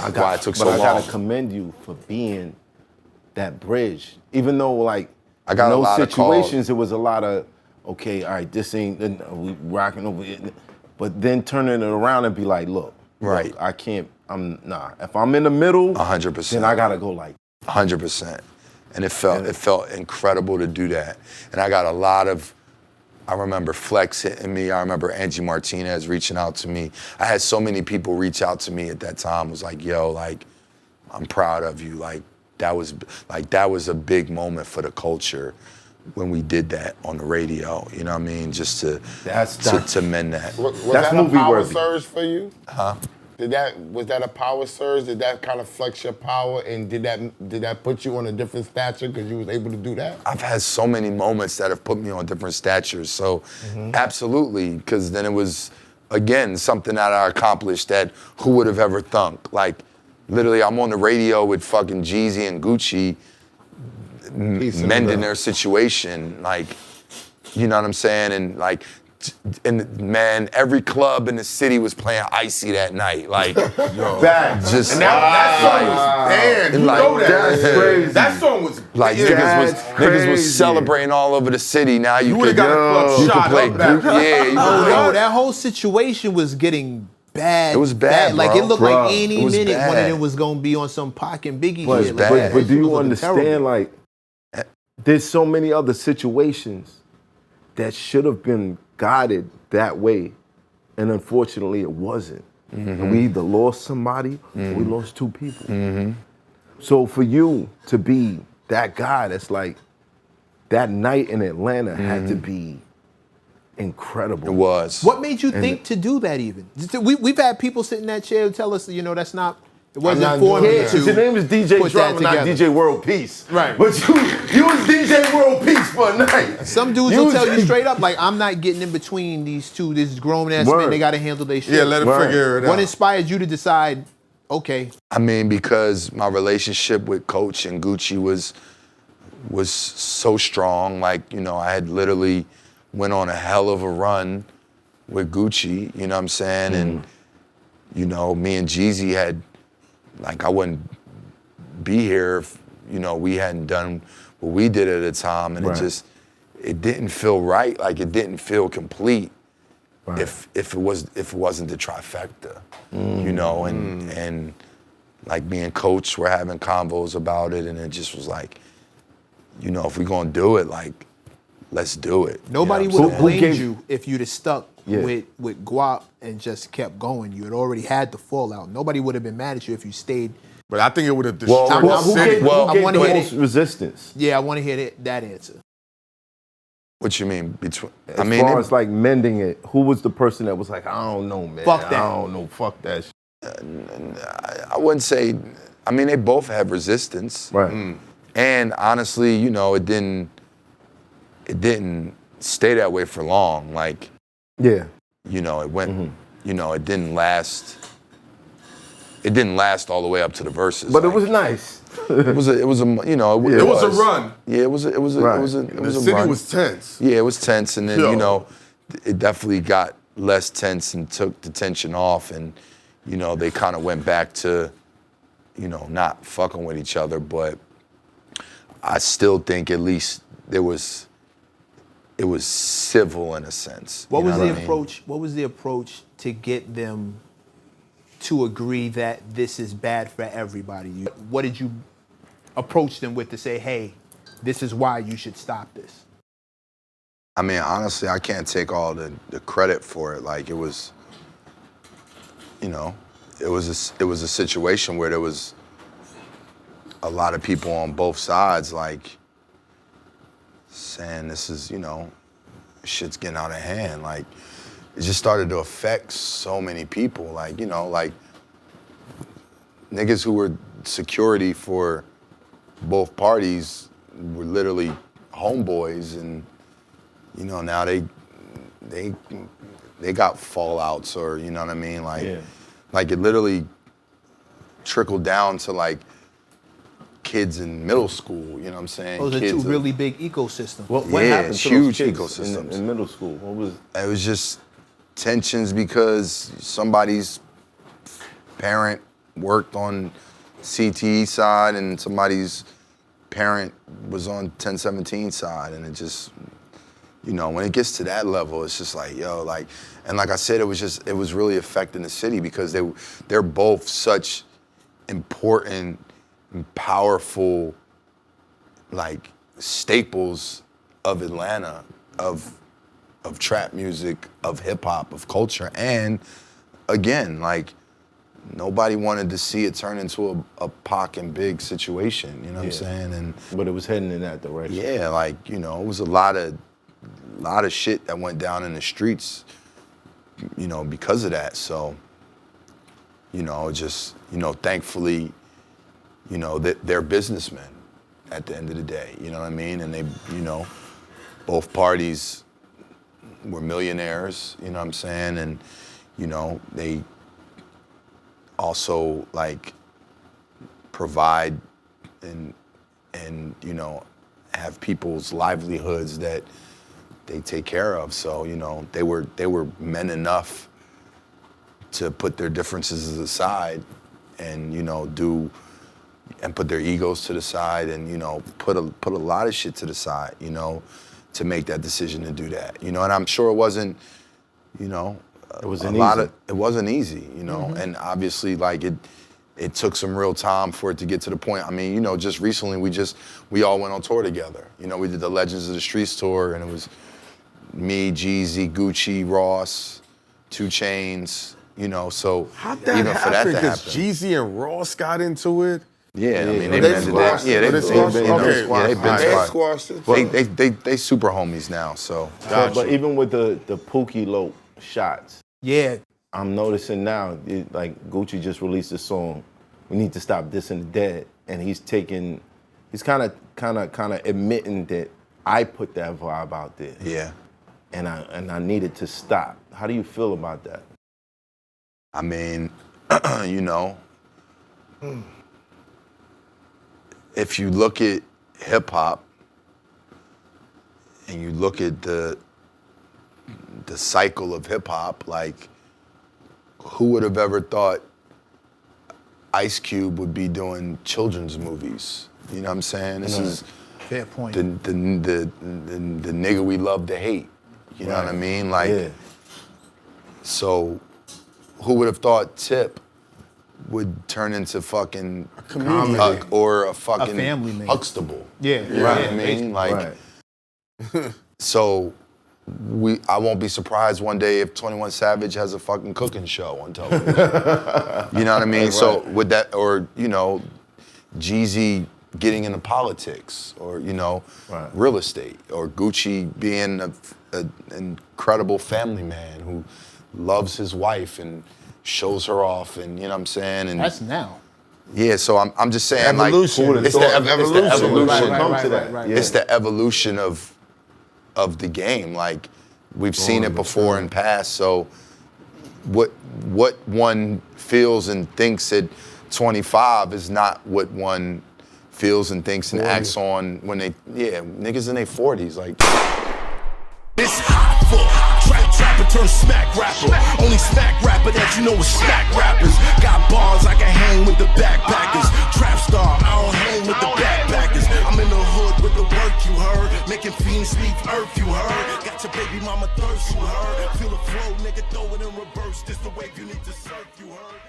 why it took so long. But I gotta commend you for being that bridge. Even though like I got in a those lot of situations it was a lot of, okay, all right, this ain't, we rocking over it. But then turning it around and be like, look, I can't, if I'm in the middle, 100%. then I gotta go like 100%. And it felt incredible to do that. And I got a lot of, I remember Flex hitting me. I remember Angie Martinez reaching out to me. I had so many people reach out to me at that time. It was like, yo, like, I'm proud of you. Like, that was a big moment for the culture when we did that on the radio. You know what I mean? Just to mend that. Was that's that a movie power worthy. surge for you? Huh? Was that a power surge? Did that kind of flex your power, and did that put you on a different stature because you was able to do that? I've had so many moments that have put me on different statures. So absolutely, because then it was, again, something that I accomplished that who would have ever thunk? Like, literally, I'm on the radio with fucking Jeezy and Gucci mending their situation. Like, you know what I'm saying? And like, and man, every club in the city was playing Icy that night. Like, just and that song was, damn, you know that. That's crazy. That song was like niggas was celebrating all over the city. Now you would have got a club shot play up back. Yo, that whole situation was getting bad. It was bad, Like bro. it looked like any minute one of bad. them was gonna be on some Pac and Biggie But, shit. but do you understand, like, there's so many other situations that should have been guided that way, and unfortunately it wasn't. And we either lost somebody or we lost two people. So for you to be that guy that's like, that night in Atlanta had to be incredible. It was. What made you think to do that even? We've had people sit in that chair and tell us, you know, that's not, it wasn't for me to your name is DJ put that Drama, not together. DJ World Peace. Right. But you was DJ World Peace for a night. Some dudes will tell you straight up, like, I'm not getting in between these two, this grown-ass men, they gotta handle their shit. Yeah, let them figure it out. What inspired you to decide, okay? I mean, because my relationship with Coach and Gucci was so strong. Like, you know, I had literally went on a hell of a run with Gucci, you know what I'm saying? And, you know, me and Jeezy had, like, I wouldn't be here if, you know, we hadn't done what we did at the time. And it didn't feel right. Like, it didn't feel complete if it wasn't the trifecta, you know? And like, me and Coach were having convos about it, and it just was like, you know, if we're gonna do it, like, let's do it. Nobody you know would have blamed you if you'd have stuck with Guap and just kept going. You had already had the fallout. Nobody would have been mad at you if you stayed. But I think it would have destroyed who gave I the most resistance? Yeah, I want to hear that answer. What you mean? As far as like mending it, who was the person that was like, I don't know, man. Fuck that. I don't know, fuck that shit. I wouldn't say, I mean, they both have resistance. Right. And honestly, you know, it didn't stay that way for long. Like, you know, it went, you know, it didn't last all the way up to the verses. But like, it was nice. it was a, you know, it was a run. Yeah, it was a The city run. was tense. Yeah, it was tense, and then you know, it definitely got less tense and took the tension off, and you know, they kind of went back to, you know, not fucking with each other, but I still think at least it was civil in a sense. What was the approach? What was the approach to get them to agree that this is bad for everybody? What did you approach them with to say, hey, this is why you should stop this? I mean, honestly, I can't take all the credit for it. Like, it was, you know, it was a situation where there was a lot of people on both sides, like, saying this is, you know, shit's getting out of hand. Like, it just started to affect so many people. Like, you know, like, niggas who were security for both parties were literally homeboys, and, you know, now they got fallouts, or, you know what I mean? Like, like, it literally trickled down to, like, kids in middle school, you know what I'm saying? Those are two really big ecosystems. What happened to huge those kids ecosystems in middle school? What was? It was just tensions because somebody's parent worked on CTE side and somebody's parent was on 1017 side, and it just, you know, when it gets to that level, it's just like, yo, like, and like I said, it was really affecting the city because they're both such important and powerful, like, staples of Atlanta, of trap music, of hip hop, of culture, and again, like, nobody wanted to see it turn into a Pac and Big situation, you know what I'm saying? And but it was heading in that direction. yeah, like, you know, it was a lot of shit that went down in the streets, you know, because of that. So, you know, just, you know, thankfully, you know, they're businessmen at the end of the day, you know what I mean? And they, you know, both parties were millionaires, you know what I'm saying? And, you know, they also, like, provide and you know, have people's livelihoods that they take care of. So, you know, they were men enough to put their differences aside and, you know, put their egos to the side and, you know, put a lot of shit to the side, you know, to make that decision to do that. You know, and I'm sure it wasn't, you know, It wasn't easy. It wasn't easy, you know, and obviously, like, it took some real time for it to get to the point. I mean, you know, just recently we all went on tour together. You know, we did the Legends of the Streets tour, and it was me, Jeezy, Gucci, Ross, 2 Chainz, you know, so How'd that even for that happen? to Because happen. Jeezy and Ross got into it. Yeah, I mean, they They mended squashed that. it. Yeah, They they squashed it. you know, Okay. yeah, they've been They squashed. squashed it. They super homies now, so. But even with the Pookie Lope shots, Yeah. I'm noticing now, like Gucci just released a song, "We Need to Stop Dissing the Dead," and he's kind of admitting that I put that vibe out there, Yeah. and I needed to stop. How do you feel about that? I mean, you know, if you look at hip hop and you look at the cycle of hip hop, like, who would have ever thought Ice Cube would be doing children's movies? You know what I'm saying? This is Fair point. the nigga we love to hate. You know what I mean? Like, Yeah. so who would have thought Tip would turn into fucking comedian. or a fucking family man. Huxtable? Yeah. You know what I mean? Like, Right. so I won't be surprised one day if 21 Savage has a fucking cooking show on television. You know what I mean? Right. So with that, or, you know, Jeezy getting into politics, or, you know, Right. real estate, or Gucci being an incredible family man who loves his wife and shows her off, and, you know what I'm saying? And That's now. yeah, so I'm just saying, Evolution. like, it's the evolution. Right. It's the evolution of the game. Like, we've seen it before in past. So what one feels and thinks at 25 is not what one feels and thinks and acts on when niggas in their 40s. Like, It's Hoffa. Trapper turn smack rapper. Only smack rapper that you know is smack rappers. Got bars, I can hang with the backpackers. Trap star, I don't hang with the backpackers. I'm in the hood with the work, you heard. Making fiends leave earth, you heard. Got your baby mama thirst, you heard. Feel the flow, nigga, throw it in reverse. This the wave you need to surf, you heard.